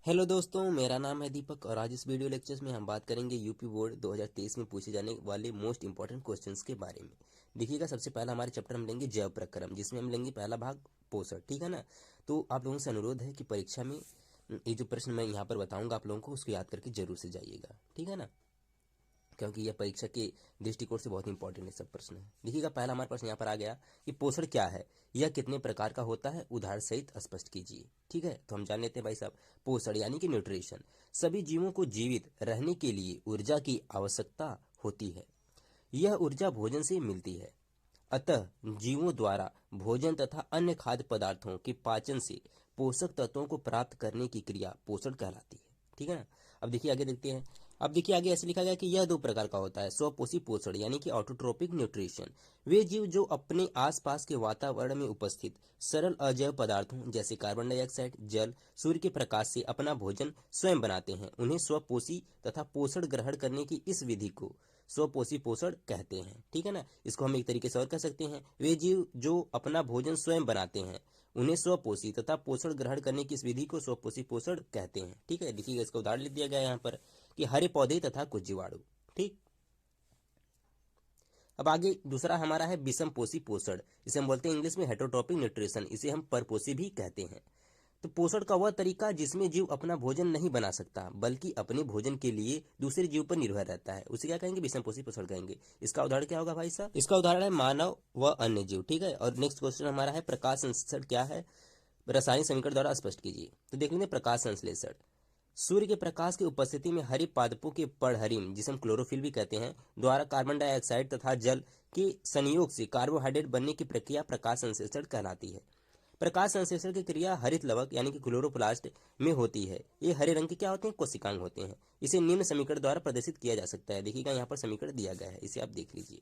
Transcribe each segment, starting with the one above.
Hello दोस्तों, मेरा नाम है दीपक और आज इस वीडियो लेक्चर्स में हम बात करेंगे यूपी बोर्ड 2023 में पूछे जाने वाले मोस्ट इंपॉर्टेंट क्वेश्चंस के बारे में। देखिएगा, सबसे पहला हमारे चैप्टर हम लेंगे जैव प्रक्रम, जिसमें हम लेंगे पहला भाग पोषण। ठीक है ना। तो आप लोगों से अनुरोध है कि परीक्षा में ये जो प्रश्न मैं यहाँ पर बताऊँगा आप लोगों को, उसको याद करके जरूर से जाइएगा। ठीक है ना, क्योंकि यह परीक्षा के दृष्टिकोण से बहुत इंपॉर्टेंट है सब प्रश्न है। देखिएगा, पहला हमारे प्रश्न यहाँ पर आ गया कि पोषण क्या है, यह कितने प्रकार का होता है, उदाहरण सहित स्पष्ट कीजिए। ठीक है, तो हम जान लेते हैं भाई साहब। पोषण यानी कि न्यूट्रिशन, सभी जीवों को जीवित रहने के लिए ऊर्जा की आवश्यकता होती है। यह ऊर्जा भोजन से मिलती है, अतः जीवों द्वारा भोजन तथा अन्य खाद्य पदार्थों के पाचन से पोषक तत्वों को प्राप्त करने की क्रिया पोषण कहलाती है। ठीक है ना। अब देखिए आगे देखते हैं। अब देखिए आगे ऐसे लिखा गया कि यह दो प्रकार का होता है, स्वपोषी पोषण यानी कि ऑटोट्रोपिक न्यूट्रिशन। वे जीव जो अपने आसपास के वातावरण में उपस्थित सरल अजैव पदार्थों जैसे कार्बन डाइऑक्साइड, जल, सूर्य के प्रकाश से अपना भोजन स्वयं बनाते हैं, उन्हें स्वपोषी तथा पोषण ग्रहण करने की इस विधि को स्वपोषी पोषण कहते हैं। ठीक है ना। इसको हम एक तरीके से और कह सकते हैं, वे जीव जो अपना भोजन स्वयं बनाते हैं उन्हें स्वपोषी तथा पोषण ग्रहण करने की इस विधि को स्वपोषी पोषण कहते हैं। ठीक है, देखिए इसका उदाहरण लिख दिया गया है यहाँ पर कि हरे पौधे तथा कुछ जीवाणु। ठीक। अब आगे दूसरा हमारा है विषम पोषी पोषण, इसे हम बोलते हैं इंग्लिश में हेटरोट्रोपिक न्यूट्रिशन, इसे हम परपोषी भी कहते हैं। तो पोषण का वह तरीका जिसमें जीव अपना भोजन नहीं बना सकता बल्कि अपने भोजन के लिए दूसरे जीव पर निर्भर रहता है, उसे क्या कहेंगे, विषम पोषी पोषण कहेंगे। इसका उदाहरण क्या होगा भाई साहब, इसका उदाहरण है मानव व अन्य जीव। ठीक है, और नेक्स्ट क्वेश्चन हमारा है प्रकाश संश्लेषण क्या है, रासायनिक समीकरण द्वारा स्पष्ट कीजिए। तो देख लेंगे प्रकाश संश्लेषण, सूर्य के प्रकाश की उपस्थिति में हरे पादपों के पर्णहरिम, जिसे हम क्लोरोफिल भी कहते हैं, द्वारा कार्बन डाइऑक्साइड तथा जल के संयोग से कार्बोहाइड्रेट बनने की प्रक्रिया प्रकाश संश्लेषण कहलाती है। प्रकाश संश्लेषण की क्रिया हरित लवक यानी कि क्लोरोप्लास्ट में होती है। ये हरे रंग के क्या होते हैं, कोशिकांग होते हैं। इसे निम्न समीकरण द्वारा प्रदर्शित किया जा सकता है। देखिएगा यहाँ पर समीकरण दिया गया है, इसे आप देख लीजिए।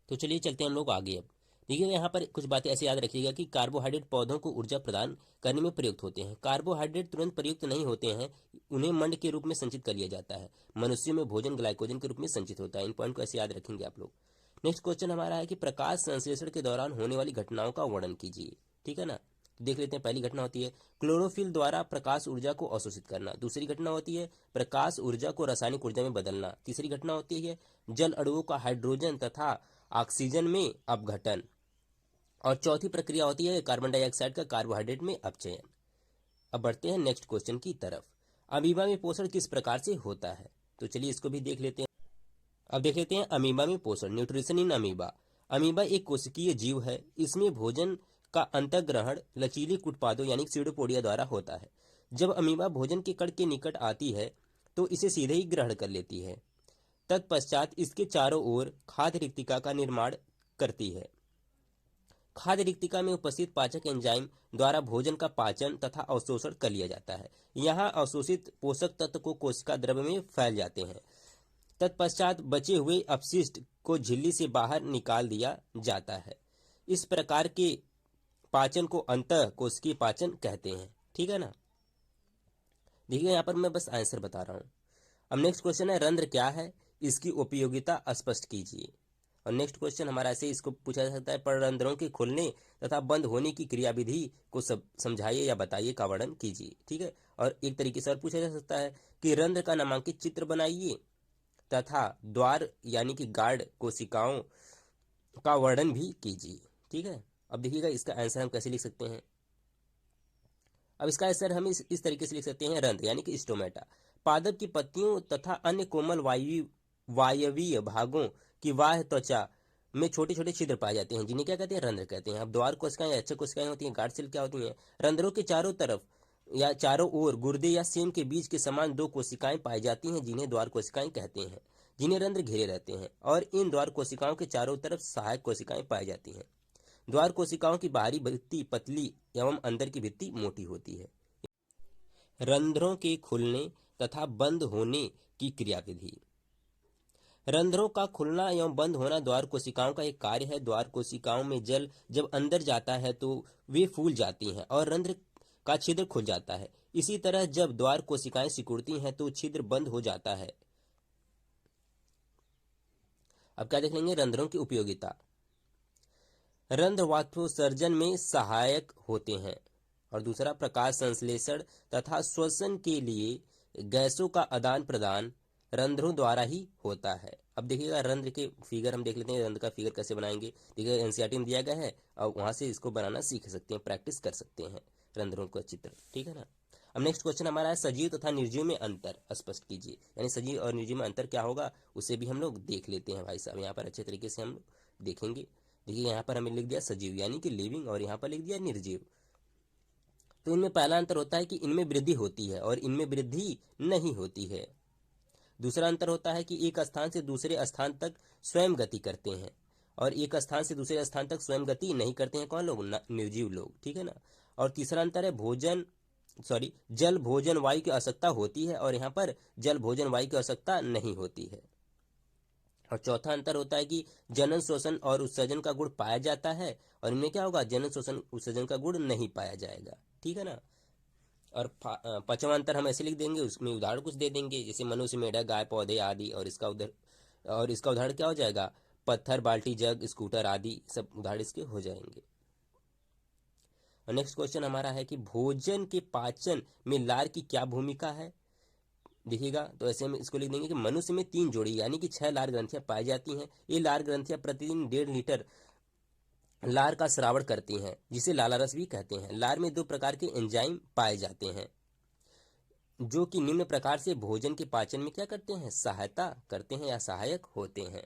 तो चलिए चलते हैं हम लोग आगे। अब देखिएगा यहाँ पर कुछ बातें ऐसे याद रखिएगा कि कार्बोहाइड्रेट पौधों को ऊर्जा प्रदान करने में प्रयुक्त होते हैं। कार्बोहाइड्रेट तुरंत प्रयुक्त नहीं होते हैं, उन्हें मंड के रूप में संचित कर लिया जाता है। मनुष्यों में भोजन ग्लाइकोजन के रूप में संचित होता है। इन पॉइंट को ऐसे याद रखेंगे आप लोग। नेक्स्ट क्वेश्चन हमारा है कि प्रकाश संश्लेषण के दौरान होने वाली घटनाओं का वर्णन कीजिए। ठीक है ना। देख लेते हैं, पहली घटना होती है क्लोरोफिल द्वारा प्रकाश ऊर्जा को अवशोषित करना। दूसरी घटना होती है प्रकाश ऊर्जा को रासायनिक ऊर्जा में बदलना। तीसरी घटना होती है जल अणुओं का हाइड्रोजन तथा ऑक्सीजन में अपघटन। और चौथी प्रक्रिया होती है कार्बन डाइऑक्साइड का कार्बोहाइड्रेट में अपचयन। अब बढ़ते हैं नेक्स्ट क्वेश्चन की तरफ। अमीबा में पोषण किस प्रकार से होता है, तो चलिए इसको भी देख लेते हैं। अब देख लेते हैं अमीबा में पोषण, न्यूट्रिशन इन अमीबा। अमीबा एक कोशिकीय जीव है, इसमें भोजन का अंतर्ग्रहण लचीले कुटपादों यानी सीडोपोडिया द्वारा होता है। जब अमीबा भोजन के कण के निकट आती है तो इसे सीधे ही ग्रहण कर लेती है। तत्पश्चात इसके चारों ओर खाद्य रिक्तिका का निर्माण करती है। खाद्य रिक्तिका में उपस्थित पाचक एंजाइम द्वारा भोजन का पाचन तथा अवशोषण कर लिया जाता है। यहाँ अवशोषित पोषक तत्व को कोशिका द्रव्य में फैल जाते हैं। तत्पश्चात बचे हुए अपशिष्ट को झिल्ली से बाहर निकाल दिया जाता है। इस प्रकार के पाचन को अंतः कोशिकीय पाचन कहते हैं। ठीक है ना। देखिए यहाँ पर मैं बस आंसर बता रहा हूँ। अब नेक्स्ट क्वेश्चन है रंध्र क्या है, इसकी उपयोगिता स्पष्ट कीजिए। और नेक्स्ट क्वेश्चन हमारा ऐसे इसको पूछा जा सकता है पररंध्रों के खुलने तथा बंद होने की क्रियाविधि को सब समझाइए या बताइए का वर्णन कीजिए। ठीक है, और एक तरीके से और पूछा जा सकता है कि रंध्र का नामांकित चित्र बनाइए तथा द्वार यानी कि गार्ड कोशिकाओं का वर्णन भी कीजिए। ठीक है, अब देखिएगा इसका आंसर हम कैसे लिख सकते हैं। अब इसका आंसर हम इस तरीके से लिख सकते हैं, रंध्र यानी कि स्टोमेटा पादप की पत्तियों तथा अन्य कोमल वायवीय भागों की बाह्य त्वचा में छोटे छोटे छिद्र पाए जाते हैं, जिन्हें क्या कहते हैं, रंध्र कहते हैं। अब द्वार कोशिकाएं अच्छे कोशिकाएं होती हैं, गार्ड सेल क्या होती हैं, रंध्रों के चारों तरफ या चारों ओर गुर्दे या सेम के बीच के समान दो कोशिकाएं पाई जाती हैं, जिन्हें द्वार कोशिकाएं कहते हैं, जिन्हें रंध्र घेरे रहते हैं। और इन द्वार कोशिकाओं के चारों तरफ सहायक कोशिकाएं पाई जाती हैं। द्वार कोशिकाओं की बाहरी भित्ति पतली एवं अंदर की भित्ति मोटी होती है। रंध्रों के खुलने तथा बंद होने की क्रियाविधि। रंध्रों का खुलना एवं बंद होना द्वार कोशिकाओं का एक कार्य है। द्वार कोशिकाओं में जल जब अंदर जाता है तो वे फूल जाती हैं और रंध्र का छिद्र खुल जाता है। इसी तरह जब द्वार कोशिकाएं सिकुड़ती हैं तो छिद्र बंद हो जाता है। अब क्या देख लेंगे, रंध्रों की उपयोगिता। रंध्र वाष्पोत्सर्जन में सहायक होते हैं। और दूसरा प्रकाश संश्लेषण तथा श्वसन के लिए गैसों का आदान प्रदान रंध्रों द्वारा ही होता है। अब देखिएगा रंध्र के फिगर हम देख लेते हैं, रंध्र का फिगर कैसे बनाएंगे। देखिए एनसीईआरटी में दिया गया है और वहां से इसको बनाना सीख सकते हैं, प्रैक्टिस कर सकते हैं रंध्रों का चित्र, ठीक है ना। अब नेक्स्ट क्वेश्चन हमारा है सजीव तथा निर्जीव में अंतर स्पष्ट कीजिए, यानी सजीव और निर्जीव में अंतर क्या होगा उसे भी हम लोग देख लेते हैं भाई साहब। यहाँ पर अच्छे तरीके से हम लोग देखेंगे। देखिए यहाँ पर हमें लिख दिया सजीव यानी कि लिविंग और यहाँ पर लिख दिया निर्जीव। तो इनमें पहला अंतर होता है कि इनमें वृद्धि होती है और इनमें वृद्धि नहीं होती है। दूसरा अंतर होता है कि एक स्थान से दूसरे स्थान तक स्वयं गति करते हैं और एक स्थान से दूसरे स्थान तक स्वयं गति नहीं करते हैं कौन लोग, निर्जीव लोग, ठीक है ना। और तीसरा अंतर है जल भोजन वायु की आवश्यकता होती है और यहाँ पर जल भोजन वायु की आवश्यकता नहीं होती है। और चौथा अंतर होता है कि जनन श्वसन और उत्सर्जन का गुण पाया जाता है और इनमें क्या होगा, जनन श्वसन उत्सर्जन का गुण नहीं पाया जाएगा, ठीक है ना। और पांचवा अंतर हम ऐसे लिख देंगे, उसमें उदाहरण कुछ दे देंगे, जैसे मनुष्य, मेढक, गाय, पौधे आदि। और इसका उदाहरण क्या हो जाएगा, पत्थर, बाल्टी, जग, स्कूटर आदि सब उदाहरण इसके हो जाएंगे। और नेक्स्ट क्वेश्चन हमारा है कि भोजन के पाचन में लार की क्या भूमिका है। देखिएगा तो ऐसे हम इसको लिख देंगे कि मनुष्य में 3 जोड़ी यानी कि 6 लार ग्रंथियां पाई जाती हैं। ये लार ग्रंथियां प्रतिदिन 1.5 लीटर लार का स्रावण करती हैं, जिसे लालारस भी कहते हैं। लार में 2 प्रकार के एंजाइम पाए जाते हैं जो कि निम्न प्रकार से भोजन के पाचन में क्या करते हैं, सहायता करते हैं या सहायक होते हैं।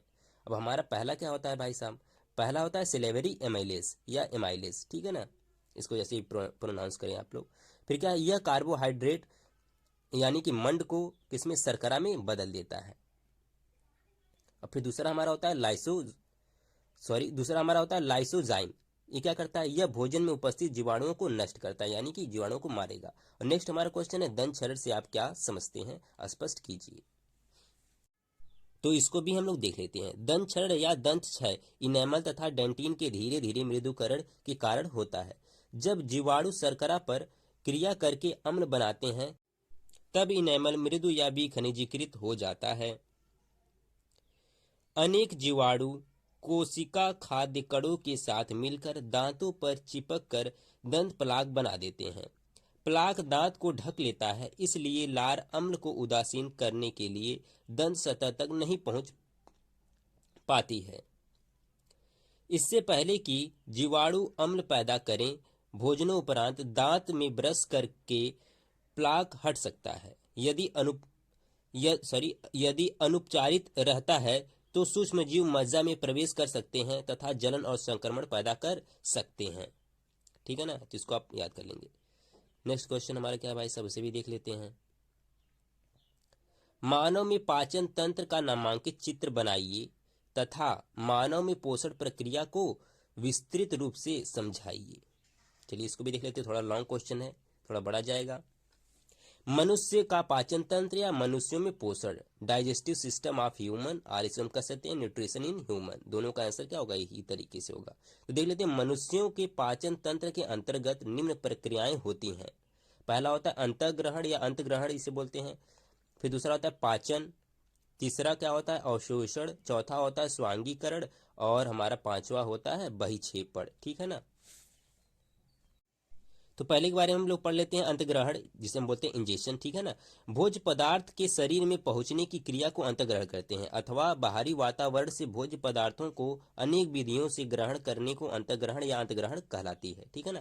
अब हमारा पहला क्या होता है भाई साहब, पहला होता है सिलेवरी एमाइलेज या एमाइलेज, ठीक है ना, इसको जैसे प्रोनाउंस करें आप लोग। फिर क्या है, यह कार्बोहाइड्रेट यानी कि मंड को किसमें, शर्करा में बदल देता है। और फिर दूसरा हमारा होता है लाइसोजाइम। ये क्या करता है, यह भोजन में उपस्थित जीवाणुओं को नष्ट करता है यानी कि जीवाणुओं को मारेगा। और नेक्स्ट हमारा क्वेश्चन है दंत क्षरण से आप क्या समझते हैं, स्पष्ट कीजिए। तो इसको भी हम लोग देख लेते हैं। दंत क्षरण या दंत क्षय इनेमल तथा डेंटिन के धीरे धीरे मृदुकरण के कारण होता है। जब जीवाणु शर्करा पर क्रिया करके अम्ल बनाते हैं तब इनेमल मृदु या विखनिजीकृत हो जाता है। अनेक जीवाणु कोशिका खाद्य कणों के साथ मिलकर दांतों पर चिपक कर दंत प्लाक बना देते हैं। प्लाक दांत को ढक लेता है, इसलिए लार अम्ल को उदासीन करने के लिए दंत सतह तक नहीं पहुंच पाती है। इससे पहले कि जीवाणु अम्ल पैदा करें, भोजनोपरांत दांत में ब्रश करके प्लाक हट सकता है। यदि अनुपचारित रहता है तो सूक्ष्म जीव मज्जा में प्रवेश कर सकते हैं तथा जलन और संक्रमण पैदा कर सकते हैं, ठीक है ना। तो इसको आप याद कर लेंगे। नेक्स्ट क्वेश्चन हमारा क्या है भाई, सबसे भी देख लेते हैं। मानव में पाचन तंत्र का नामांकित चित्र बनाइए तथा मानव में पोषण प्रक्रिया को विस्तृत रूप से समझाइए। चलिए इसको भी देख लेते हैं, थोड़ा लॉन्ग क्वेश्चन है, थोड़ा बड़ा जाएगा। मनुष्य का पाचन तंत्र या मनुष्यों में पोषण, डाइजेस्टिव सिस्टम ऑफ ह्यूमन, और इसे हम कह सकते हैं न्यूट्रिशन इन ह्यूमन। दोनों का आंसर क्या होगा, यही तरीके से होगा। तो देख लेते हैं, मनुष्यों के पाचन तंत्र के अंतर्गत निम्न प्रक्रियाएं होती हैं। पहला होता है अंतःग्रहण या अंतग्रहण इसे बोलते हैं। फिर दूसरा होता है पाचन, तीसरा क्या होता है अवशोषण, चौथा होता है स्वांगीकरण और हमारा पांचवा होता है बहिक्षेपण, ठीक है ना। तो पहले के बारे में हम लोग पढ़ लेते हैं अंतग्रहण, जिसे हम बोलते हैं इंजेक्शन, ठीक है ना। भोज्य पदार्थ के शरीर में पहुंचने की क्रिया को अंतग्रहण करते हैं, अथवा बाहरी वातावरण से भोज्य पदार्थों को अनेक विधियों से ग्रहण करने को अंतग्रहण या अंतग्रहण कहलाती है, ठीक है ना।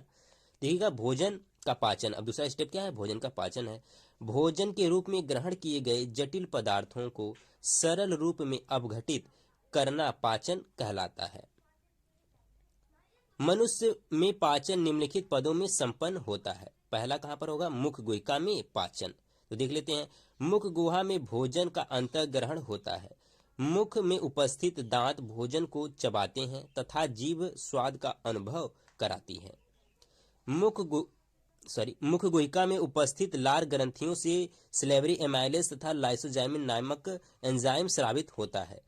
देखिएगा भोजन का पाचन, अब दूसरा स्टेप क्या है, भोजन का पाचन है। भोजन के रूप में ग्रहण किए गए जटिल पदार्थों को सरल रूप में अपघटित करना पाचन कहलाता है। मनुष्य में पाचन निम्नलिखित पदों में संपन्न होता है। पहला कहां पर होगा, मुख गुहिका में पाचन। तो देख लेते हैं, मुख गुहा में भोजन का अंतर्ग्रहण होता है। मुख में उपस्थित दांत भोजन को चबाते हैं तथा जीभ स्वाद का अनुभव कराती है। मुख गुहिका में उपस्थित लार ग्रंथियों से सिलेवरी एमाइलेज तथा लाइसोजाइमिन नामक एंजाइम स्रावित होता है,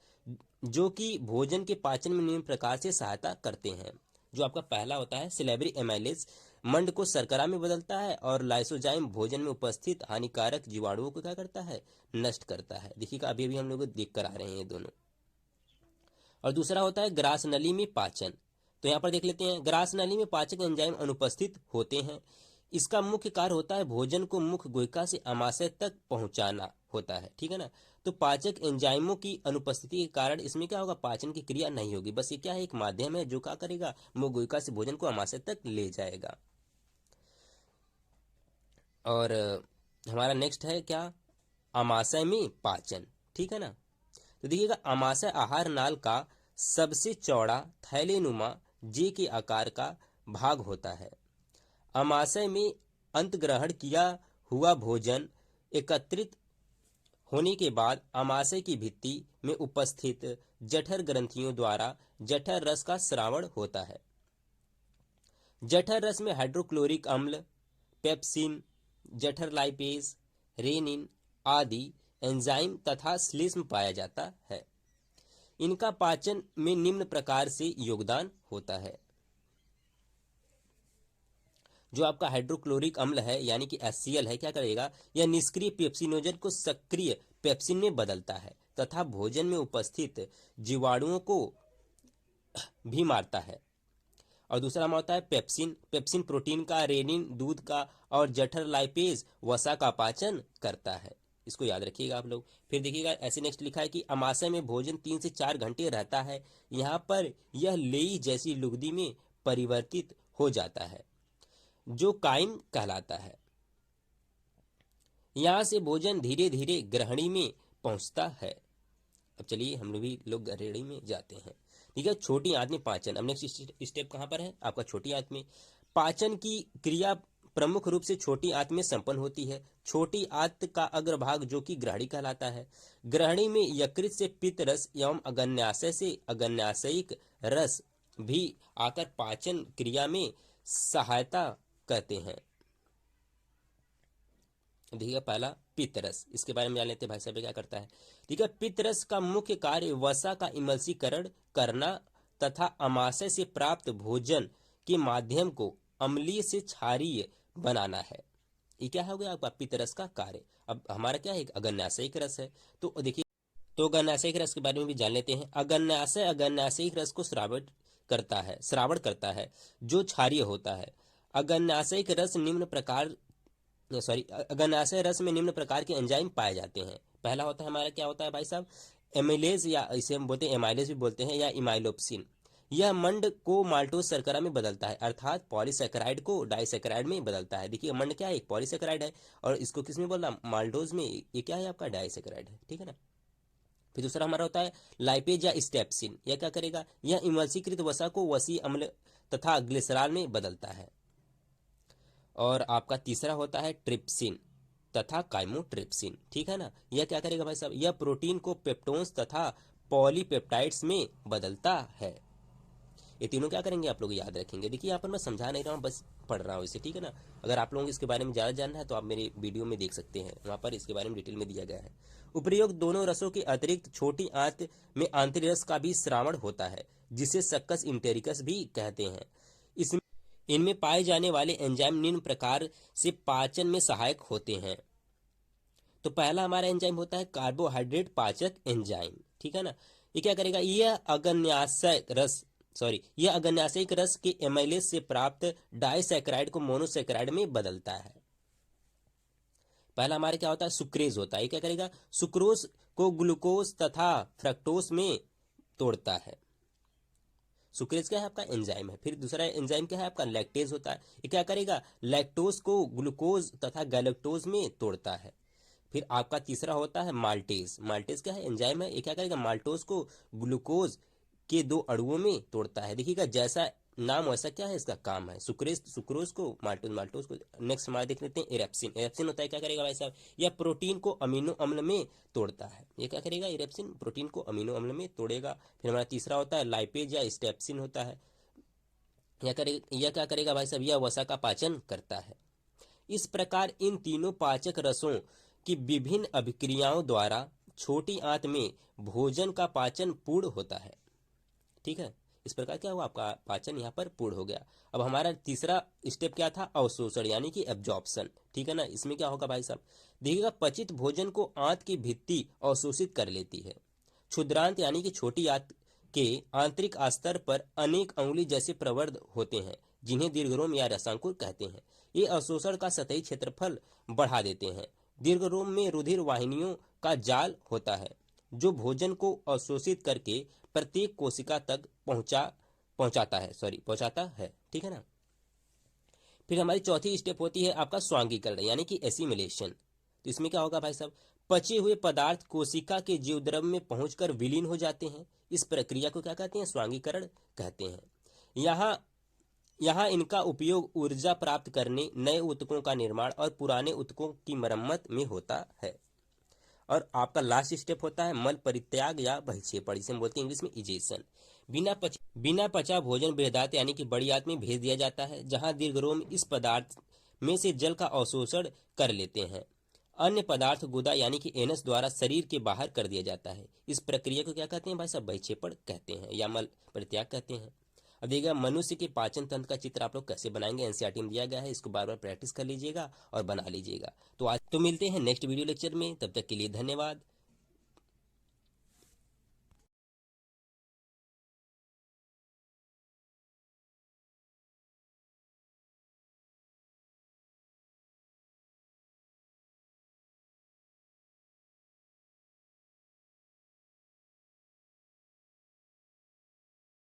जो कि भोजन के पाचन में निम्न प्रकार से सहायता करते हैं। जो आपका पहला होता है सिलेवरी एमाइलेज मंड को शर्करा में बदलता है और लाइसोजाइम भोजन में उपस्थित हानिकारक जीवाणुओं को क्या करता है, नष्ट करता है। देखिएगा अभी अभी हम लोग देख कर आ रहे हैं ये दोनों। और दूसरा होता है ग्रास नली में पाचन। तो यहाँ पर देख लेते हैं, ग्रास नली में पाचक एंजाइम अनुपस्थित होते हैं। इसका मुख्य कार्य होता है भोजन को मुख्य गुहिका से आमाशय तक पहुंचाना होता है, ठीक है ना। तो पाचक एंजाइमों की अनुपस्थिति के कारण इसमें क्या होगा, पाचन की क्रिया नहीं होगी। बस ये क्या है, एक माध्यम है जो क्या करेगा, मुख्य गुहिका से भोजन को आमाशय तक ले जाएगा। और हमारा नेक्स्ट है क्या, आमाशय में पाचन, ठीक है ना। तो देखिएगा, आमाशय आहार नाल का सबसे चौड़ा थैलेनुमा जे के आकार का भाग होता है। आमाशय में अंतग्रहण किया हुआ भोजन एकत्रित होने के बाद आमाशय की भित्ति में उपस्थित जठर ग्रंथियों द्वारा जठर रस का स्रावण होता है। जठर रस में हाइड्रोक्लोरिक अम्ल, पेप्सिन, जठर लाइपेज, रेनिन आदि एंजाइम तथा श्लेष्म पाया जाता है। इनका पाचन में निम्न प्रकार से योगदान होता है। जो आपका हाइड्रोक्लोरिक अम्ल है यानी कि HCl है, क्या करेगा, यह निष्क्रिय पेप्सिनोजन को सक्रिय पेप्सिन में बदलता है तथा भोजन में उपस्थित जीवाणुओं को भी मारता है। और दूसरा हमारा होता है पेप्सिन। पेप्सिन प्रोटीन का, रेनिन दूध का और जठर लाइपेज वसा का पाचन करता है। इसको याद रखिएगा आप लोग। फिर देखिएगा, ऐसे नेक्स्ट लिखा है कि आमाशय में भोजन 3 से 4 घंटे रहता है। यहाँ पर यह लेई जैसी लुगदी में परिवर्तित हो जाता है जो काइम कहलाता है। यहाँ से भोजन धीरे धीरे ग्रहणी में पहुंचता है। अब चलिए हम लोग ग्रहणी में जाते हैं, ठीक है। छोटी आंत में पाचन, अब नेक्स्ट स्टेप कहाँ पर है आपका, छोटी आंत में। पाचन की क्रिया प्रमुख रूप से छोटी आंत में संपन्न होती है। छोटी आंत का अग्रभाग जो कि ग्रहणी कहलाता है। ग्रहणी में यकृत से पित्त रस एवं अग्न्याशय से अग्न्याशयिक रस भी आकर पाचन क्रिया में सहायता करते हैं। देखिएगा, पहला पित्तरस, इसके बारे में जान लेते हैं भाई साहब क्या करता है। ठीक है, पित्तरस का मुख्य कार्य वसा का इमल्सीकरण करना तथा आमाशय से प्राप्त भोजन के माध्यम को अम्लीय से क्षारीय बनाना है। ये क्या हो गया आपका पित्तरस का कार्य। अब हमारा क्या है, अग्न्याशयिक रस है। तो देखिए, तो अग्न्याशयिक रस के बारे में भी जान लेते हैं। अग्न्याशयिक रस को श्रावण करता है जो क्षारीय होता है। अग्न्याशयिक रस अग्न्याशय रस में निम्न प्रकार के एंजाइम पाए जाते हैं। पहला होता है हमारा, क्या होता है भाई साहब, एमिलेज, या इसे हम बोलते हैं एमाइलेज भी बोलते हैं, या इमाइलोप्सिन। यह मंड को माल्टोज शर्करा में बदलता है, अर्थात पॉलीसेकेराइड को डाइसेकेराइड में बदलता है। देखिए, मंड क्या है, एक पॉलीसेकेराइड है, और इसको किस में बोलना, माल्टोज में। ये क्या है आपका, डाइसेकेराइड है, ठीक है ना। फिर दूसरा हमारा होता है लाइपेज या स्टेप्सिन। यह क्या करेगा, यह इमल्सीकृत वसा को वसी अम्ल तथा ग्लिसरॉल में बदलता है। और आपका तीसरा होता है ट्रिप्सिन तथा काइमोट्रिप्सिन, ठीक है ना। यह क्या करेगा भाई साहब, यह प्रोटीन को पेप्टोन्स तथा पॉलीपेप्टाइड्स में बदलता है। ये तीनों क्या करेंगे आप लोग याद रखेंगे। देखिए, यहाँ पर मैं समझा नहीं रहा हूँ, बस पढ़ रहा हूँ इसे, ठीक है ना। अगर आप लोगों को इसके बारे में ज़्यादा जानना है तो आप मेरे वीडियो में देख सकते हैं, वहाँ पर इसके बारे में डिटेल में दिया गया है। उपयुक्त दोनों रसों के अतिरिक्त छोटी आंत में आंतरिक रस का भी श्रावण होता है, जिसे सक्कस इंटेरिकस भी कहते हैं। इसमें इनमें पाए जाने वाले एंजाइम निम्न प्रकार से पाचन में सहायक होते हैं। तो पहला हमारा एंजाइम होता है कार्बोहाइड्रेट पाचक एंजाइम, ठीक है ना। ये क्या करेगा, यह अग्न्याशयिक रस के एमाइलेज से प्राप्त डाइसैकेराइड को मोनोसैकेराइड में बदलता है। पहला हमारे क्या होता है, सुक्रेज होता है। ये क्या करेगा, सुक्रोज को ग्लूकोज तथा फ्रक्टोज में तोड़ता है। सुक्रेज क्या है आपका, एंजाइम है। फिर दूसरा एंजाइम क्या है आपका, लैक्टेज होता है। ये क्या करेगा, लैक्टोज को ग्लूकोज तथा गैलेक्टोज में तोड़ता है। फिर आपका तीसरा होता है माल्टेज। माल्टेज क्या है, एंजाइम है। ये क्या करेगा, माल्टोज को ग्लूकोज के 2 अणुओं में तोड़ता है। देखिएगा, जैसा नाम वैसा क्या है इसका काम है। सुक्रोज को, माल्टोज को। नेक्स्ट हमारे देख लेते हैं इरेप्सिन। इरेप्सिन होता है, क्या करेगा भाई साहब, यह प्रोटीन को अमीनो अम्ल में तोड़ता है। ये क्या करेगा, इरेप्सिन प्रोटीन को अमीनो अम्ल में तोड़ेगा। फिर हमारा तीसरा होता है लाइपेज या स्टेप्सिन होता है। यह क्या करेगा भाई साहब, यह वसा का पाचन करता है। इस प्रकार इन तीनों पाचक रसों की विभिन्न अभिक्रियाओं द्वारा छोटी आंत में भोजन का पाचन पूर्ण होता है, ठीक है। इस प्रकार क्या हुआ, आपका पाचन यहाँ पर पूर्ण हो गया। अब हमारा तीसरा स्टेप क्या था, अवशोषण यानी कि एब्जॉर्प्शन, ठीक है ना। इसमें क्या होगा भाई साहब, देखिएगा, पचित भोजन को आंत की भित्ति अवशोषित कर लेती है। क्षुद्रांत यानी कि छोटी आंत के आंतरिक स्तर पर अनेक अंगुली जैसे प्रवर्ध होते हैं, जिन्हें दीर्घरोम या रसांकुर कहते हैं। ये अवशोषण का सतही क्षेत्रफल बढ़ा देते हैं। दीर्घरोम में रुधिर वाहिनियों का जाल होता है जो भोजन को अवशोषित करके प्रत्येक कोशिका तक पहुंचाता है। ठीक है ना। फिर हमारी चौथी स्टेप होती है आपका स्वांगीकरण यानी कि एसिमिलेशन। तो इसमें क्या होगा भाई साहब, पचे हुए पदार्थ कोशिका के जीवद्रव्य में पहुंचकर विलीन हो जाते हैं। इस प्रक्रिया को क्या कहते हैं, स्वांगीकरण कहते हैं। यहाँ इनका उपयोग ऊर्जा प्राप्त करने, नए ऊतकों का निर्माण और पुराने ऊतकों की मरम्मत में होता है। और आपका लास्ट स्टेप होता है मल परित्याग या बहिक्षेपण, इसे हम बोलते हैं इंग्लिश में इजेशन। बिना पचा भोजन बृहदात यानी कि बड़ी आंत में भेज दिया जाता है, जहां दीर्घरोम इस पदार्थ में से जल का अवशोषण कर लेते हैं। अन्य पदार्थ गुदा यानी कि एनस द्वारा शरीर के बाहर कर दिया जाता है। इस प्रक्रिया को क्या कहते हैं भाई साहब, बहिक्षेपण कहते हैं या मल परित्याग कहते हैं। अब देखिएगा मनुष्य के पाचन तंत्र का चित्र आप लोग कैसे बनाएंगे, एनसीईआरटी में दिया गया है, इसको बार बार प्रैक्टिस कर लीजिएगा और बना लीजिएगा। तो आज तो मिलते हैं नेक्स्ट वीडियो लेक्चर में, तब तक के लिए धन्यवाद।